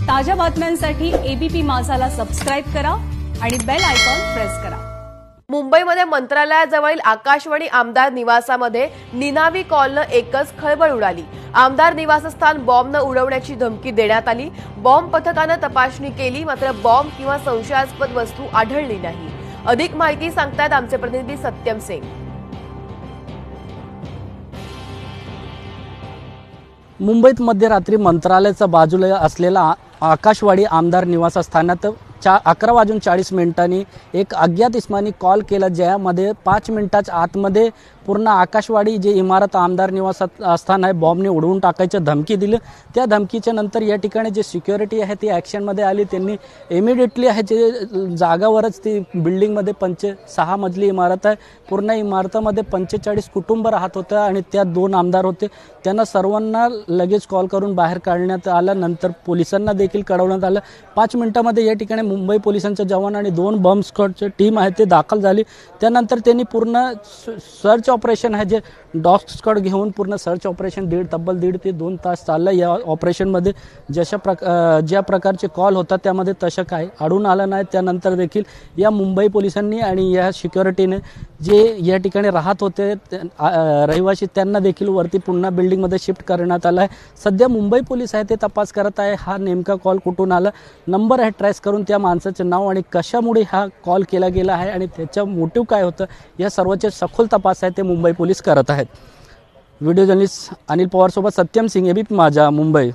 ताज्या बातम्यांसाठी ABP माझाला subscribe करा आणि बेल आयकॉन प्रेस करा। मुंबईमध्ये मंत्रालयाजवळील आकाशवाणी आमदार निवासामध्ये निनावी कॉलनं एकच खळबळ उडाली। आमदार निवासस्थान बॉम्बनं उडवण्याची धमकी देण्यात आली। बॉम्ब पथकानं तपासणी केली, मात्र बॉम्ब किंवा संशयास्पद वस्तू आढळली नाही। अधिक माहिती सांगतात आमचे प्रतिनिधी सत्यम सिंग। मुंबईत मध्यरात्री मंत्रालयाच्या बाजूला असलेला आकाशवाणी आमदार निवासस्थानात 11:40 एक अज्ञात इसमानी कॉल केला, ज्यामध्ये 5 मिनिटाच्या आतमध्ये पूर्ण आकाशवाणी जे इमारत आमदार निवासस्थान आहे बॉम्बने उडवून टाकायची धमकी दिली। त्या धमकीच्या नंतर या ठिकाणी जे सिक्युरिटी आहे ती ॲक्शनमध्ये आली। त्यांनी इमिडिएटली आहे जे जागावरच ती बिल्डिंगमध्ये 6 मजली इमारत आहे, पूर्ण इमारतीमध्ये 45 कुटुंब राहत होते आणि त्यात 2 आमदार होते। त्यांना सर्वांना लगेच कॉल करून बाहेर काढण्यात आलं। नंतर पोलिसांना देखील कळवण्यात आलं। 5 मिनिटांमध्ये या ठिकाणी मुंबई पोलिसांचे जवान आणि 2 बॉम्ब स्क्वॉडची टीम आहे ते दाखल झाली। त्यानंतर त्यांनी पूर्ण सर्च ऑपरेशन आहे जे डॉग स्क्वॉड घेऊन पूर्ण सर्च ऑपरेशन तब्बल 1.5 ते 2 तास चाललं। या ऑपरेशनमध्ये ज्या प्रकारचे कॉल होता त्यामध्ये तसं काय आढळून आलं नाही। त्यानंतर देखील या मुंबई पोलिसांनी आणि या सिक्युरिटीने जे या ठिकाणी राहत होते रहिवासी त्यांना देखील वरती पुन्हा बिल्डिंगमध्ये शिफ्ट करण्यात आलं आहे। सध्या मुंबई पोलीस आहे ते तपास करत आहे हा नेमका कॉल कुठून आला, नंबर आहे ट्रेस करून त्या माणसाचे नाव आणि कशामुळे हा कॉल केला गेला आहे आणि त्याचा मोटिव्ह काय होतं या सर्वांचे सखोल तपास आहे ते मुंबई पोलीस करत आहेत। व्हिडिओ जर्नलिस्ट अनिल पवार सोबत सत्यम सिंग, एबीपी माझा, मुंबई।